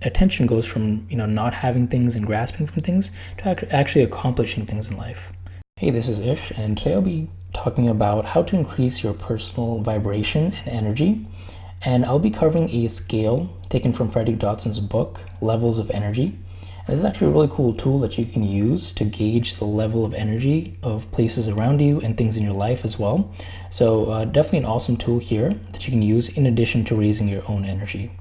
attention goes from, not having things and grasping from things to actually accomplishing things in life. Hey, this is Ish, and today I'll be talking about how to increase your personal vibration and energy. And I'll be covering a scale taken from Frederick Dodson's book, Levels of Energy. And this is actually a really cool tool that you can use to gauge the level of energy of places around you and things in your life as well. So definitely an awesome tool here that you can use in addition to raising your own energy.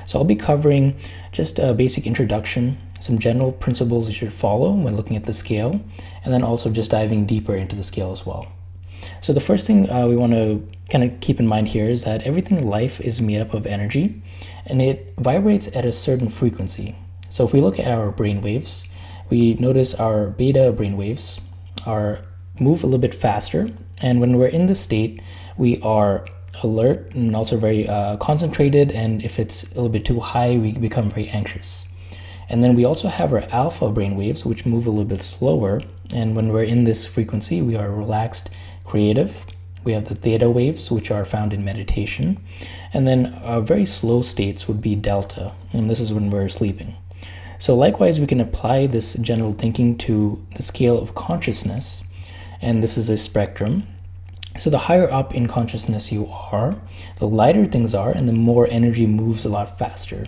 So I'll be covering just a basic introduction, some general principles you should follow when looking at the scale, and then also just diving deeper into the scale as well. So the first thing we want to kind of keep in mind here is that everything in life is made up of energy, and it vibrates at a certain frequency. So if we look at our brain waves, we notice our beta brain waves move a little bit faster, and when we're in this state, we are alert and also very concentrated, and if it's a little bit too high, we become very anxious. And then we also have our alpha brain waves, which move a little bit slower, and when we're in this frequency, we are relaxed, creative. We have the theta waves, which are found in meditation, and then very slow states would be delta, and this is when we're sleeping. So likewise, we can apply this general thinking to the scale of consciousness, and this is a spectrum. So the higher up in consciousness you are, the lighter things are, and the more energy moves a lot faster.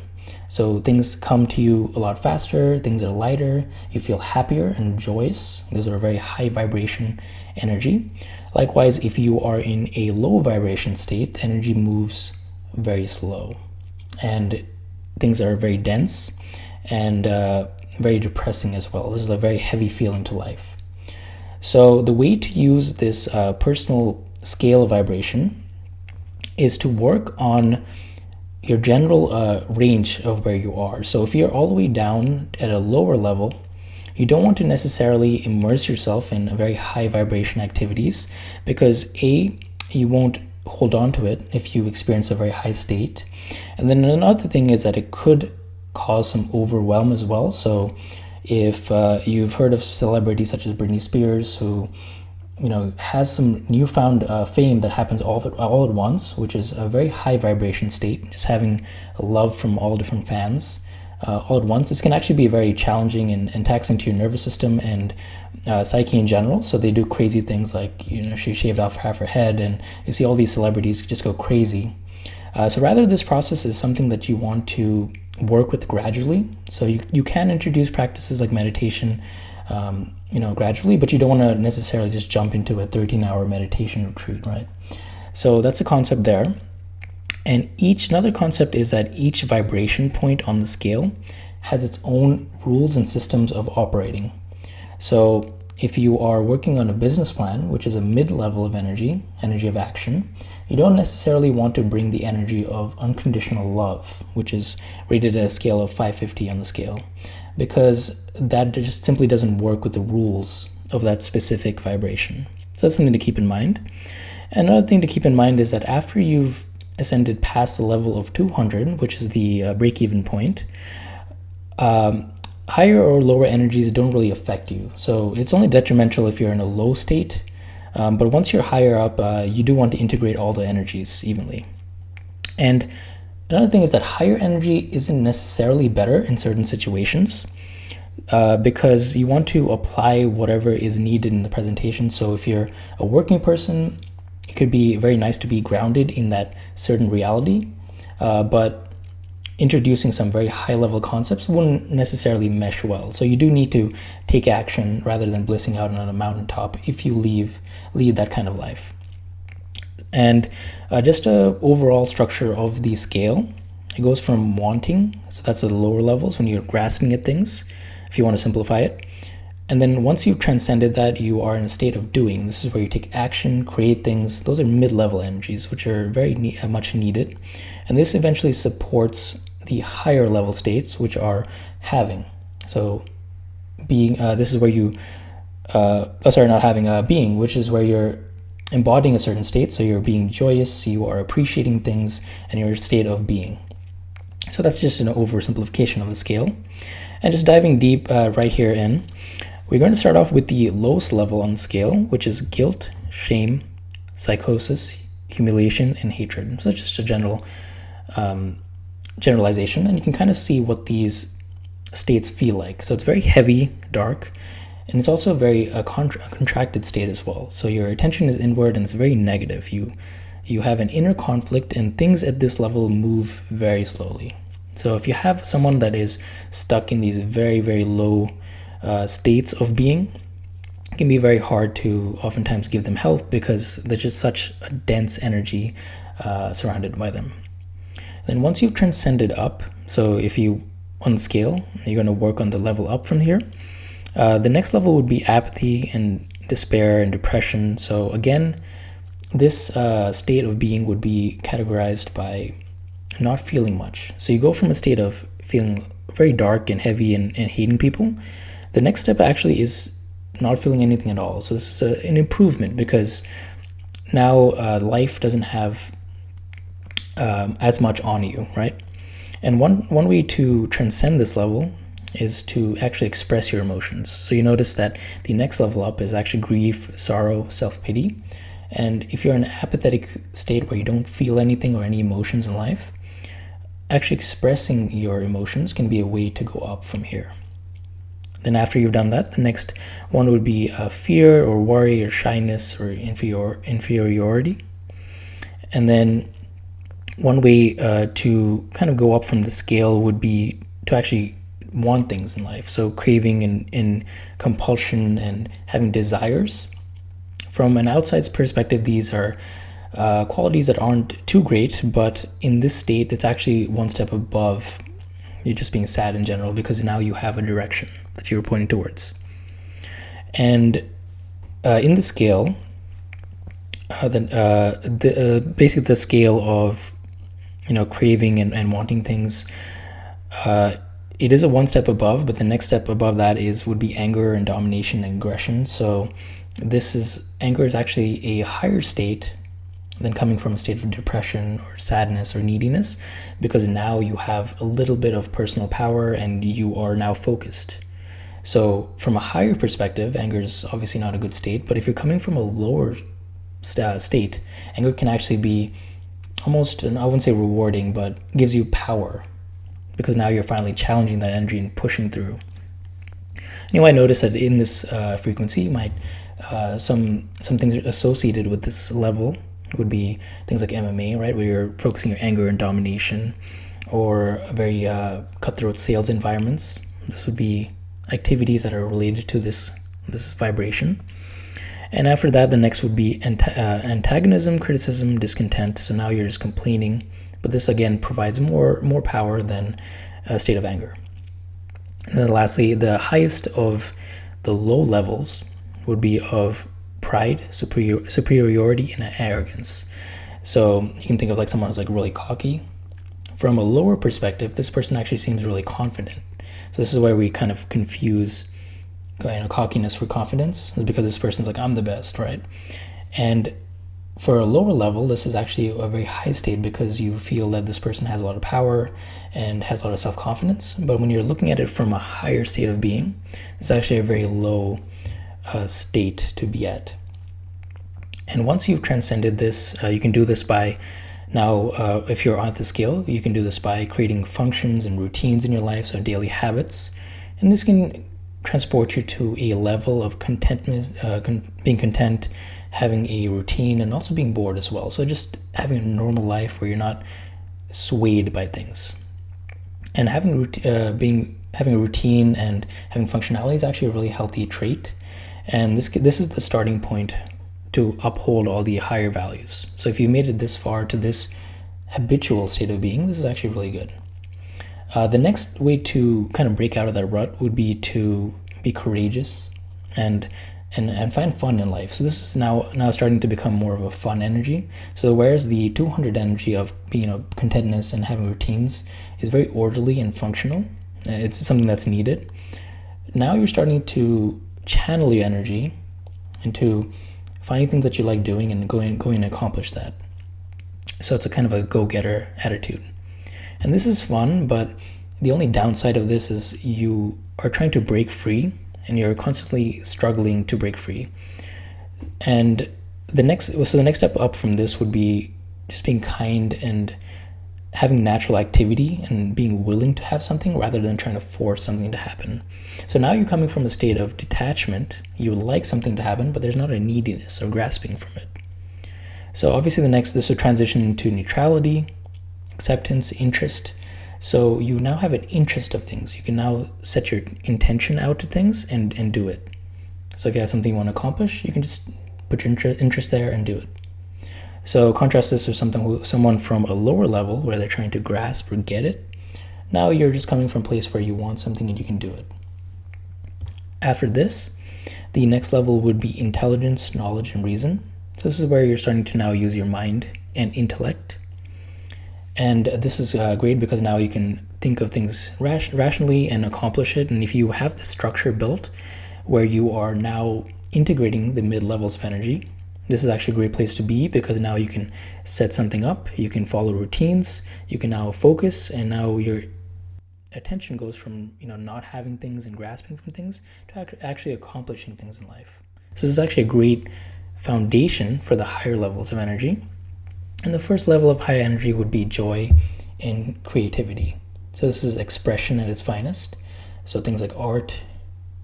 So things come to you a lot faster, things are lighter, you feel happier and joyous. Those are very high vibration energy. Likewise, if you are in a low vibration state, the energy moves very slow, and things are very dense and very depressing as well. This is a very heavy feeling to life. So the way to use this personal scale of vibration is to work on your general range of where you are. So if you're all the way down at a lower level, you don't want to necessarily immerse yourself in very high vibration activities, because A, you won't hold on to it if you experience a very high state. And then another thing is that it could cause some overwhelm as well. So if you've heard of celebrities such as Britney Spears, who has some newfound fame that happens all at once, which is a very high vibration state, just having a love from all different fans all at once. This can actually be very challenging and taxing to your nervous system and psyche in general. So they do crazy things like, she shaved off half her head, and you see all these celebrities just go crazy. So rather, this process is something that you want to work with gradually. So you can introduce practices like meditation gradually, but you don't want to necessarily just jump into a 13-hour meditation retreat, right? So that's a concept there. And another concept is that each vibration point on the scale has its own rules and systems of operating. So if you are working on a business plan, which is a mid-level of energy of action, you don't necessarily want to bring the energy of unconditional love, which is rated at a scale of 550 on the scale, because that just simply doesn't work with the rules of that specific vibration. So that's something to keep in mind. Another thing to keep in mind is that after you've ascended past the level of 200, which is the break-even point, higher or lower energies don't really affect you. So it's only detrimental if you're in a low state, but once you're higher up, you do want to integrate all the energies evenly. And another thing is that higher energy isn't necessarily better in certain situations, because you want to apply whatever is needed in the presentation. So if you're a working person, it could be very nice to be grounded in that certain reality, but introducing some very high-level concepts wouldn't necessarily mesh well. So you do need to take action rather than blissing out on a mountaintop if you lead that kind of life. And just a overall structure of the scale, it goes from wanting, so that's the lower levels when you're grasping at things, if you want to simplify it. And then once you've transcended that, you are in a state of doing. This is where you take action, create things. Those are mid-level energies, which are very much needed. And this eventually supports the higher level states, which are having. So being, this is where you, not having, being, which is where you're embodying a certain state. So you're being joyous, you are appreciating things, and you're in a state of being. So that's just an oversimplification of the scale. And just diving deep right here in, we're going to start off with the lowest level on the scale, which is guilt, shame, psychosis, humiliation, and hatred. So it's just a general generalization, and you can kind of see what these states feel like. So it's very heavy, dark, and it's also a very contracted state as well. So your attention is inward and it's very negative. You have an inner conflict, and things at this level move very slowly. So if you have someone that is stuck in these very, very low states of being, it can be very hard to oftentimes give them help because there's just such a dense energy surrounded by them. Then once you've transcended up, so if you, on the scale, you're going to work on the level up from here. The next level would be apathy and despair and depression. So again, this state of being would be categorized by not feeling much. So you go from a state of feeling very dark and heavy and hating people. The next step actually is not feeling anything at all. So this is an improvement because now life doesn't have as much on you, right? And one way to transcend this level is to actually express your emotions. So you notice that the next level up is actually grief, sorrow, self-pity. And if you're in an apathetic state where you don't feel anything or any emotions in life, actually expressing your emotions can be a way to go up from here. Then after you've done that, the next one would be fear or worry or shyness or inferiority. And then one way to kind of go up from the scale would be to actually want things in life. So craving and compulsion and having desires. From an outside perspective, these are qualities that aren't too great, but in this state, it's actually one step above you're just being sad in general, because now you have a direction that you're pointing towards. And in the scale, basically the scale of craving and wanting things, it is a one step above, but the next step above that would be anger and domination and aggression. So anger is actually a higher state than coming from a state of depression or sadness or neediness, because now you have a little bit of personal power and you are now focused. So from a higher perspective, anger is obviously not a good state, but if you're coming from a lower state, anger can actually be almost, and I wouldn't say rewarding, but gives you power, because now you're finally challenging that energy and pushing through. You might notice that in this frequency, you might some things associated with this level would be things like MMA, right, where you're focusing your anger and domination, or very cutthroat sales environments. This would be activities that are related to this vibration. And after that, the next would be antagonism, criticism, discontent. So now you're just complaining, but this again provides more power than a state of anger. And then lastly, the highest of the low levels would be of pride, superiority, and arrogance. So you can think of like someone who's like really cocky. From a lower perspective, this person actually seems really confident. So this is where we kind of confuse cockiness for confidence, is because this person's like, I'm the best, right? And for a lower level, this is actually a very high state because you feel that this person has a lot of power and has a lot of self-confidence. But when you're looking at it from a higher state of being, it's actually a very low state to be at. And once you've transcended this, you can do this by now, if you're on the scale, you can do this by creating functions and routines in your life, so daily habits. And this can transport you to a level of contentment, being content, having a routine, and also being bored as well. So just having a normal life where you're not swayed by things. And having a routine and having functionality is actually a really healthy trait. And this is the starting point to uphold all the higher values. So if you made it this far to this habitual state of being, this is actually really good. The next way to kind of break out of that rut would be to be courageous and find fun in life. So this is now starting to become more of a fun energy. So whereas the 200 energy of contentness and having routines is very orderly and functional, it's something that's needed. Now you're starting to channel your energy into finding things that you like doing and going to accomplish that. So it's a kind of a go-getter attitude. And this is fun, but the only downside of this is you are trying to break free and you're constantly struggling to break free. And the next step up from this would be just being kind and having natural activity and being willing to have something rather than trying to force something to happen. So now you're coming from a state of detachment. You would like something to happen, but there's not a neediness or grasping from it. So obviously this will transition into neutrality, acceptance, interest. So you now have an interest of things. You can now set your intention out to things and do it. So if you have something you want to accomplish, you can just put your interest there and do it. So contrast this with someone from a lower level where they're trying to grasp or get it. Now you're just coming from a place where you want something and you can do it. After this, the next level would be intelligence, knowledge, and reason. So this is where you're starting to now use your mind and intellect. And this is great because now you can think of things rationally and accomplish it. And if you have this structure built where you are now integrating the mid-levels of energy, this is actually a great place to be because now you can set something up, you can follow routines, you can now focus, and now your attention goes from not having things and grasping from things to actually accomplishing things in life. So this is actually a great foundation for the higher levels of energy. And the first level of high energy would be joy and creativity. So this is expression at its finest. So things like art,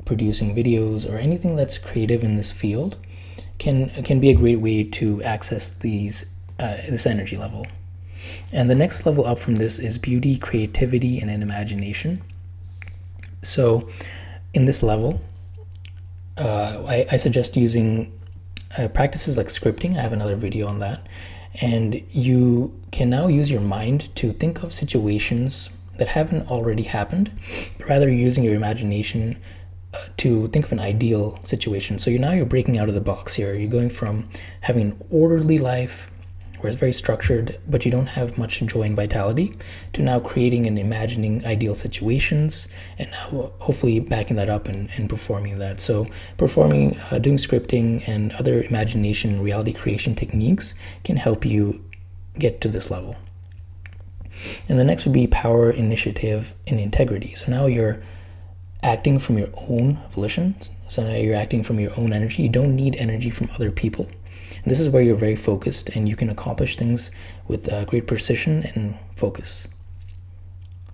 producing videos, or anything that's creative in this field can be a great way to access this energy level. And the next level up from this is beauty, creativity, and imagination. So in this level, I suggest using practices like scripting. I have another video on that. And you can now use your mind to think of situations that haven't already happened, but rather using your imagination to think of an ideal situation. So you're breaking out of the box here. You're going from having an orderly life where it's very structured, but you don't have much joy and vitality, to now creating and imagining ideal situations, and now hopefully backing that up and performing that. So doing scripting and other imagination and reality creation techniques can help you get to this level. And the next would be power, initiative, and integrity. So now you're acting from your own volition. So now you're acting from your own energy. You don't need energy from other people. And this is where you're very focused and you can accomplish things with great precision and focus.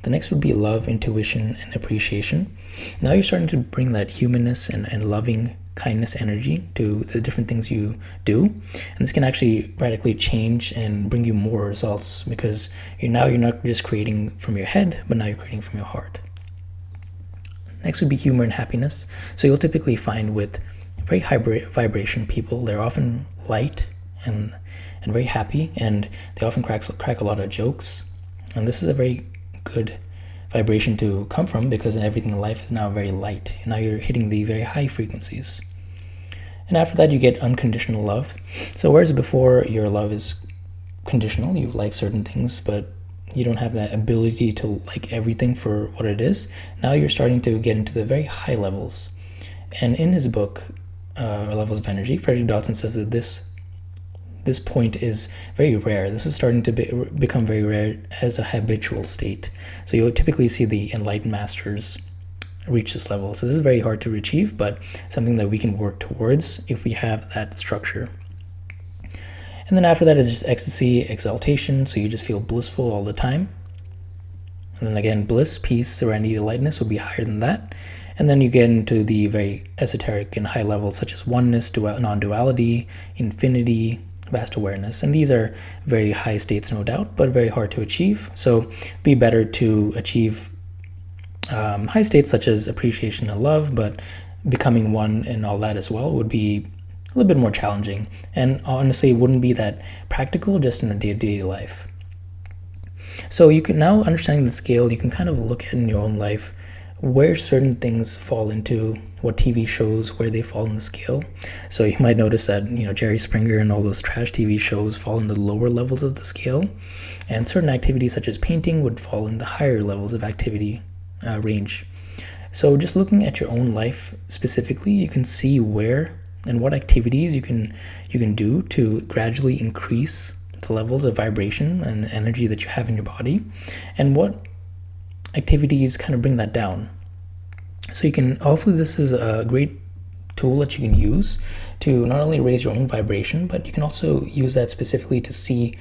The next would be love, intuition, and appreciation. Now you're starting to bring that humanness and loving kindness energy to the different things you do. And this can actually radically change and bring you more results because you're not just creating from your head, but now you're creating from your heart. Next would be humor and happiness. So you'll typically find with very high vibration people, they're often light and very happy, and they often crack a lot of jokes. And this is a very good vibration to come from because everything in life is now very light. And now you're hitting the very high frequencies. And after that, you get unconditional love. So whereas before your love is conditional, you like certain things, but you don't have that ability to like everything for what it is. Now you're starting to get into the very high levels. And in his book, Levels of Energy, Frederick Dodson says that this point is very rare. This is starting to become very rare as a habitual state. So you'll typically see the enlightened masters reach this level. So this is very hard to achieve, but something that we can work towards if we have that structure. And then after that is just ecstasy, exaltation. So you just feel blissful all the time. And then again, bliss, peace, serenity, lightness will be higher than that. And then you get into the very esoteric and high levels such as oneness, non-duality, infinity, vast awareness. And these are very high states, no doubt, but very hard to achieve. So be better to achieve high states such as appreciation and love, but becoming one and all that as well would be a little bit more challenging. And honestly, it wouldn't be that practical just in a day-to-day life. So you can now, understanding the scale, you can kind of look at in your own life where certain things fall into, what TV shows, where they fall in the scale. So you might notice that, Jerry Springer and all those trash TV shows fall in the lower levels of the scale, and certain activities such as painting would fall in the higher levels of activity range. So just looking at your own life specifically, you can see where and what activities you can do to gradually increase the levels of vibration and energy that you have in your body, and what activities kind of bring that down. So hopefully this is a great tool that you can use to not only raise your own vibration, but you can also use that specifically to see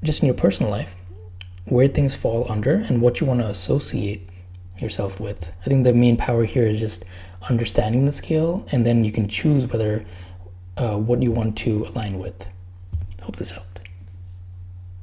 just in your personal life where things fall under and what you want to associate yourself with. I think the main power here is just understanding the scale, and then you can choose whether what you want to align with. Hope this helps.